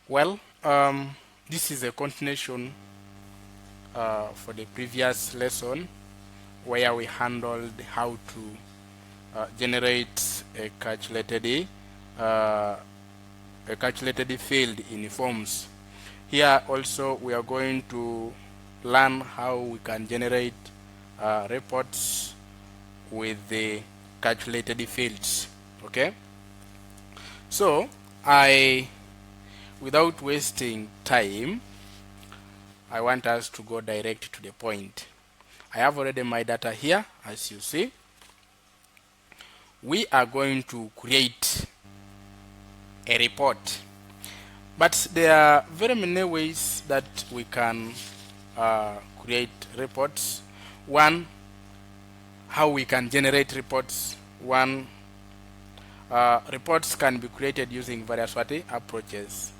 Well, this is a continuation for the previous lesson where we handled how to generate uh, a calculated field in forms. Here also we are going to learn how we can generate reports with the calculated fields. Okay, so without wasting time, I want us to go direct to the point. I have already my data here. As you see, we are going to create a report, but there are very many ways that we can create reports. One, how we can generate reports. One, reports can be created using various approaches,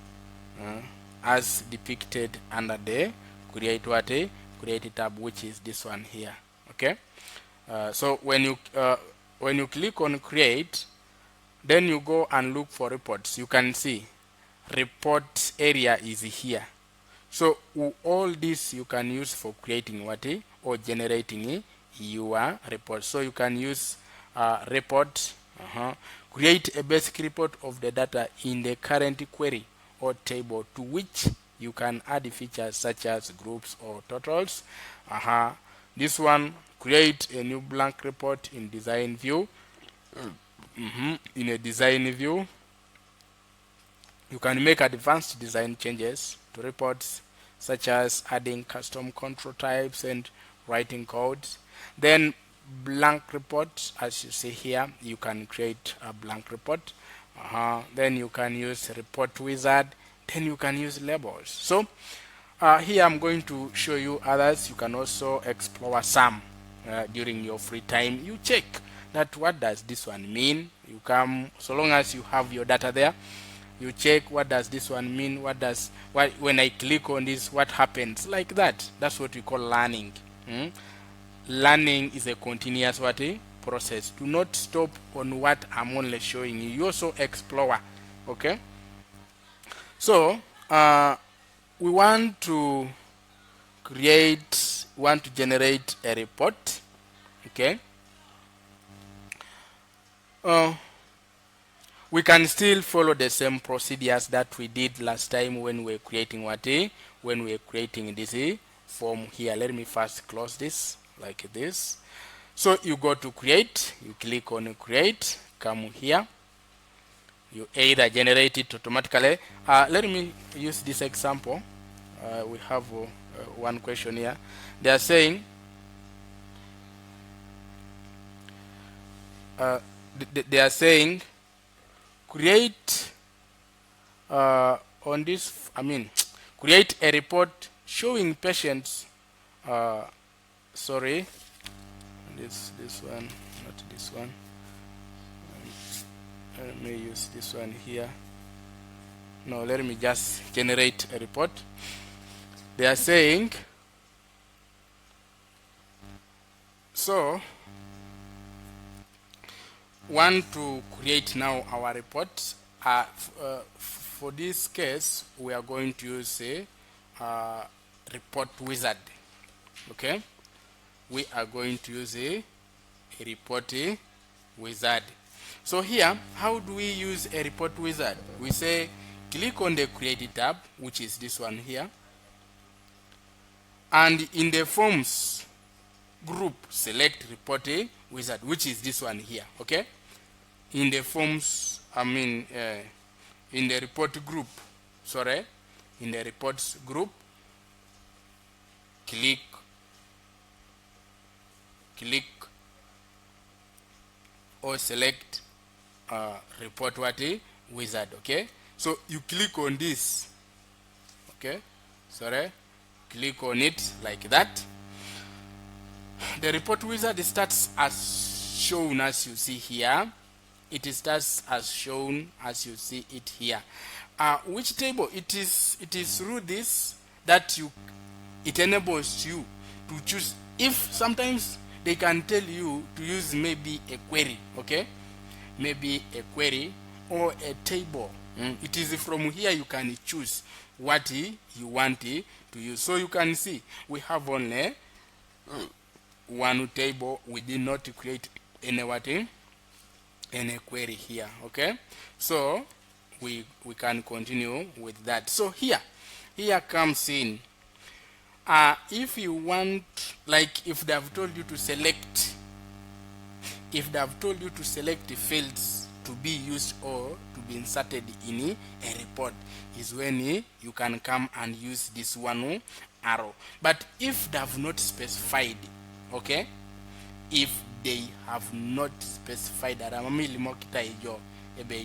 as depicted under the create tab, which is this one here. Okay, so when you click on create, then you go and look for reports. You can see report area is here. So all this you can use for creating or generating your report. So you can use report, create a basic report of the data in the current query or table, to which you can add features such as groups or totals. This one, create a new blank report in design view. In a design view, you can make advanced design changes to reports, such as adding custom control types and writing codes. Then blank report, as you see here, you can create a blank report. Then you can use report wizard. Then you can use labels. So here I'm going to show you others. You can also explore some during your free time. You check that what does this one mean. You come, so long as you have your data there, you check what does this one mean, when I click on this, what happens, like that. That's what we call learning. Learning is a continuous process. Do not stop on what I'm only showing you. You also explore. Okay, so we want to generate a report. Okay, we can still follow the same procedures that we did last time when we were creating when we were creating this form here. Let me first close this like this. So you go to create, you click on create, come here, you either generate it automatically. Let me use this example. We have one question here. They are saying create on this, create a report showing patients, sorry, this one, not this one. Let me use this one here. No, let me just generate a report. They are saying, so want to create now our report. For this case, we are going to use a report wizard. Okay, we are going to use a report wizard. So here, how do we use a report wizard? We say click on the create tab, which is this one here, and in the forms group, select report wizard, which is this one here. Okay, in the forms, in the report group, in the reports group, click or select report wizard. Okay, so you click on this. Okay, click on it like that. The report wizard starts as shown as you see here. It starts as shown as you see it here. Which table? It is through this that it enables you to choose. If sometimes they can tell you to use maybe a query, okay, maybe a query or a table. It is from here you can choose what you want to use. So you can see we have only one table. We did not create any any query here. Okay, so we can continue with that. So here comes in if you want, like if they have told you to select, the fields to be used or to be inserted in a report, is when you can come and use this one arrow. But if they have not specified, okay, if they have not specified that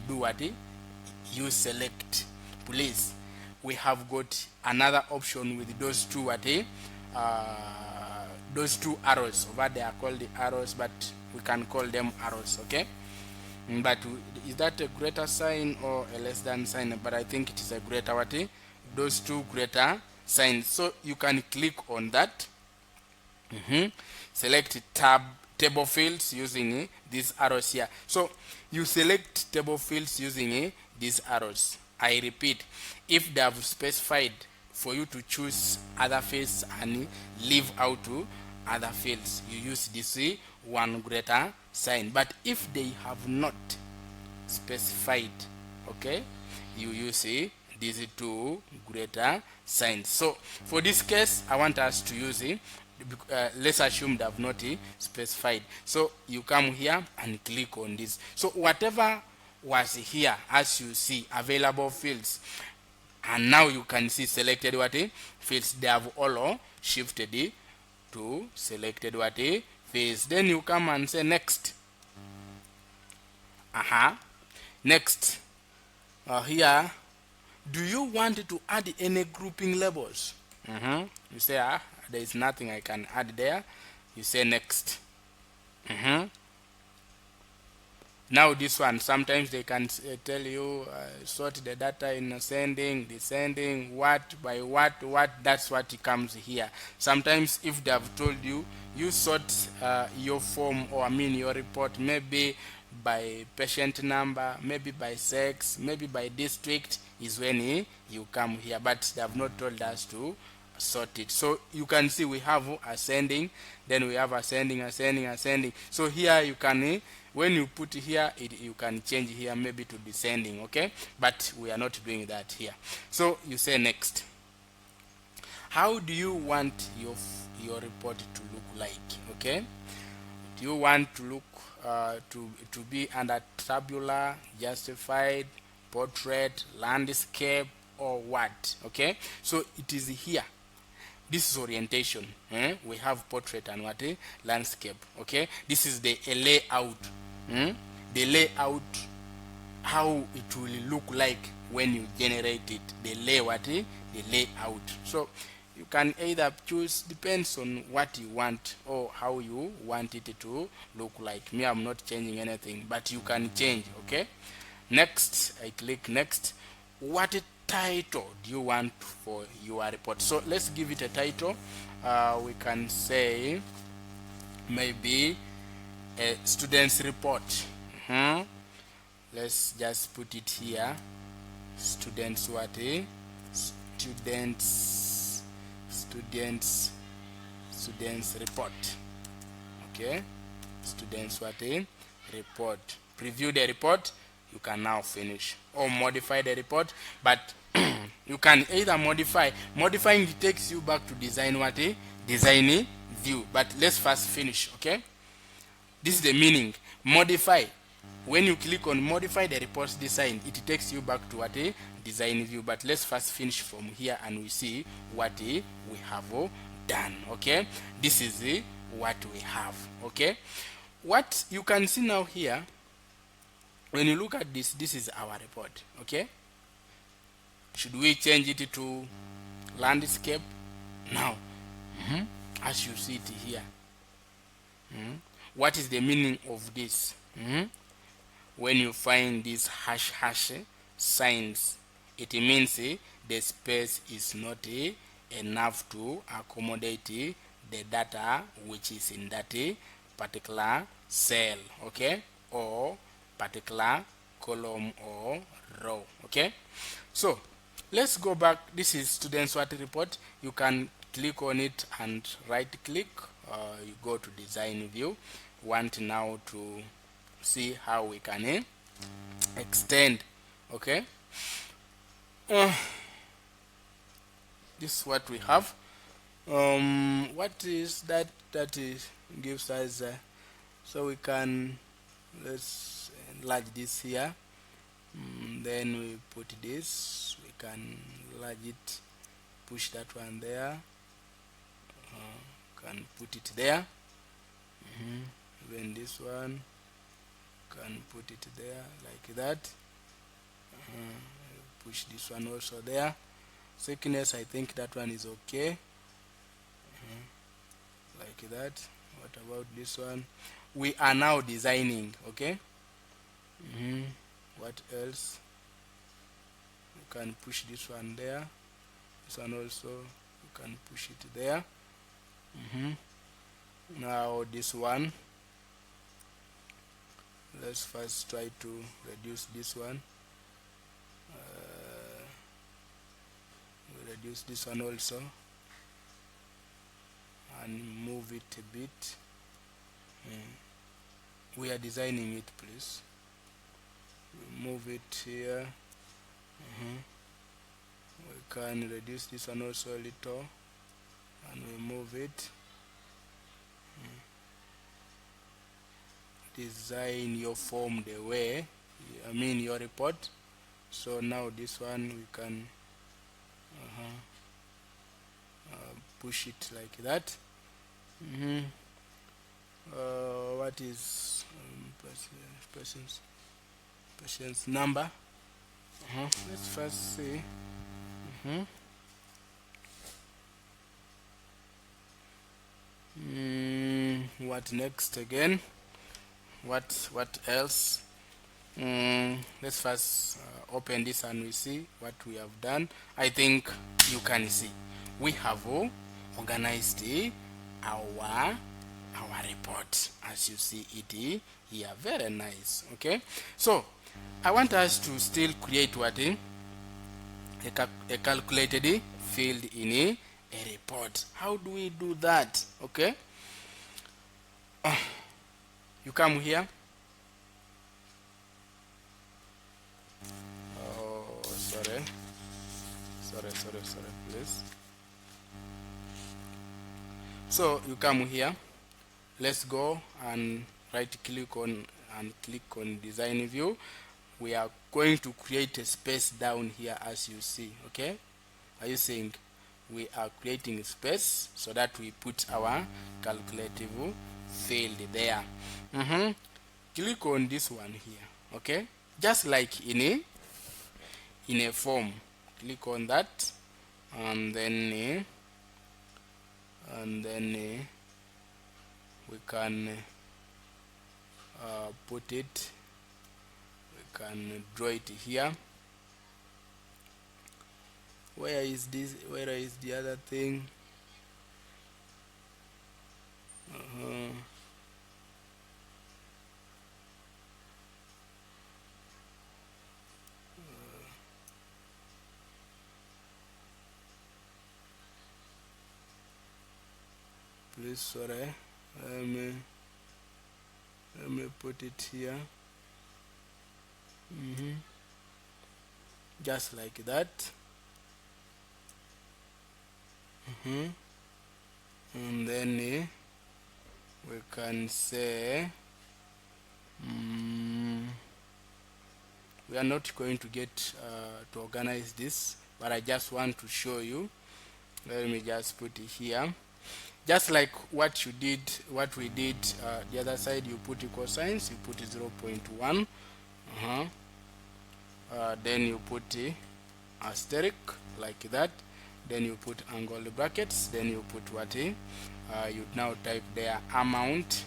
do what you select, please, we have got another option with those two those two arrows over there, called the arrows, but we can call them arrows. Okay, but is that a greater sign or a less than sign? But I think it is a greater those two greater signs. So you can click on that. Select table fields using these arrows here. So you select table fields using these arrows. I repeat, if they have specified for you to choose other fields and leave out other fields, you use this one greater sign. But if they have not specified, okay, you use these two greater signs. So for this case, I want us to use let's assume they have not specified. So you come here and click on this. So whatever was here, as you see, available fields, and now you can see selected fields, they have all shifted to selected fields. Then you come and say next. Next. Here, do you want to add any grouping labels? You say there is nothing I can add there. You say next. Now this one, sometimes they can tell you sort the data in ascending, descending, what by what, that's what comes here. Sometimes if they have told you, you sort your form, or I mean your report, maybe by patient number, maybe by sex, maybe by district, is when you come here. But they have not told us to sort it. So you can see we have ascending, then we have ascending. So here you can when you put here, you can change here maybe to descending. Okay, but we are not doing that here. So you say next. How do you want your report to look like? Okay, do you want to look to be under tabular, justified, portrait, landscape, or what? Okay, so it is here. This is orientation. We have portrait and what? Landscape. Okay, this is the layout. The layout, how it will look like when you generate it. The layout. So you can either choose, depends on what you want or how you want it to look like. Me, I'm not changing anything, but you can change. Okay, next. I click next. What title do you want for your report? So let's give it a title. We can say maybe a student's report. Let's just put it here. Students students report. Okay, students report. Preview the report. You can now finish or modify the report, but you can either modifying it takes you back to design design view. But let's first finish. Okay, this is the meaning. Modify. When you click on modify the report's design, it takes you back to design view. But let's first finish from here and we see what we have done. Okay, this is what we have. Okay, what you can see now here, when you look at this, this is our report. Okay, should we change it to landscape now? As you see it here, what is the meaning of this? When you find these hash signs, it means the space is not enough to accommodate the data which is in that particular cell, okay, or particular column or row. Okay, so let's go back. This is student SWOT report. You can click on it and right click. You go to design view. Want now to see how we can extend. Okay, this is what we have. What is that? That is gives us so we can, let's enlarge this here. Then we put this, we can enlarge it, push that one there, can put it there. Even this one can put it there like that. Push this one also there. Thickness, I think that one is okay, like that. What about this one? We are now designing. Okay, what else? You can push this one there, this one also you can push it there. Now this one, let's first try to reduce this one. We reduce this one also and move it a bit. We are designing it, please. We move it here. We can reduce this one also a little and we move it. Design your form the way, I mean your report. So now this one we can push it like that. What is patient's number? Let's first see. What next again? What else? Let's first open this and we see what we have done. I think you can see we have organized our report, as you see it here. Very nice. Okay, so I want us to still create what a calculated field in a report. How do we do that? Okay, you come here. Oh, sorry, please. So you come here. Let's go and right click on and click on design view. We are going to create a space down here, as you see. Okay, are you seeing? We are creating a space so that we put our calculative field there. Click on this one here. Okay, just like in a form, click on that and then we can put it, we can draw it here. Where is this? Where is the other thing? Please, sorry. Let me put it here. Just like that. And then we can say we are not going to get to organize this, but I just want to show you. Let me just put it here. Just like what you did, what we did the other side, you put equal signs, you put 0.1, then you put asterisk like that, then you put angle brackets, then you put what you now type there amount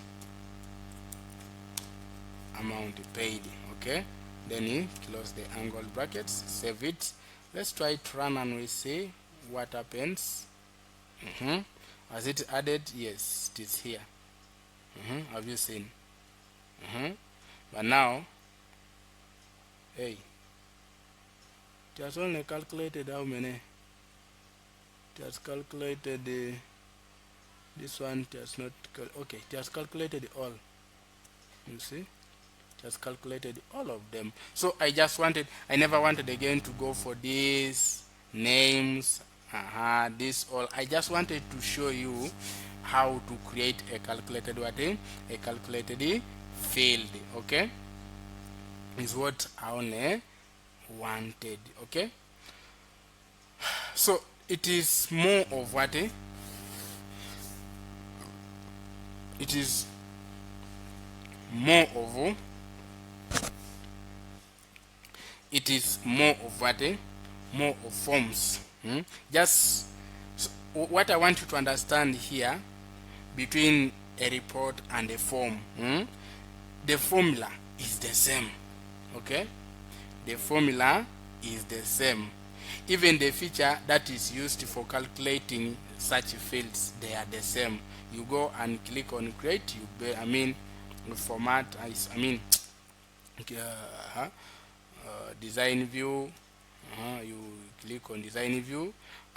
paid. Okay, then you close the angle brackets, save it. Let's try to run and we see what happens. Has it added? Yes, it is here. Have you seen? But now Hey, it has only calculated how many? It has calculated this one. It has not. Okay, it has calculated all. You see, it has calculated all of them. So I never wanted again to go for these names. This all. I just wanted to show you how to create a calculated what? A calculated field. Okay, is what I only wanted. Okay, so it is more of what? It is more of it is more of what? More of forms. Just so what I want you to understand here between a report and a form. The formula is the same. Okay, the formula is the same. Even the feature that is used for calculating such fields, they are the same. You go and click on create. Format. Design view. You click on design view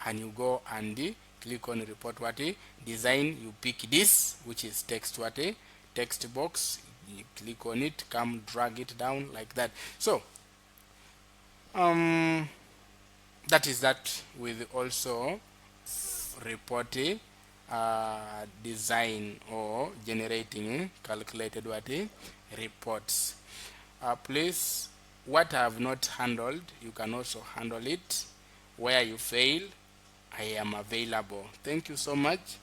and you go and click on report what? Design. You pick this, which is text what? Text box. You click on it, come drag it down like that. So that is that with also report design or generating calculated what? Reports. Please, what I have not handled, you can also handle it. Where you fail, I am available. Thank you so much.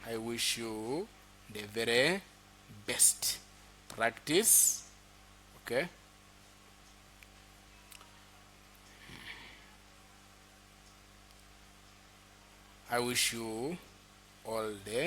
I wish you the very best. Practice. Okay. I wish you all the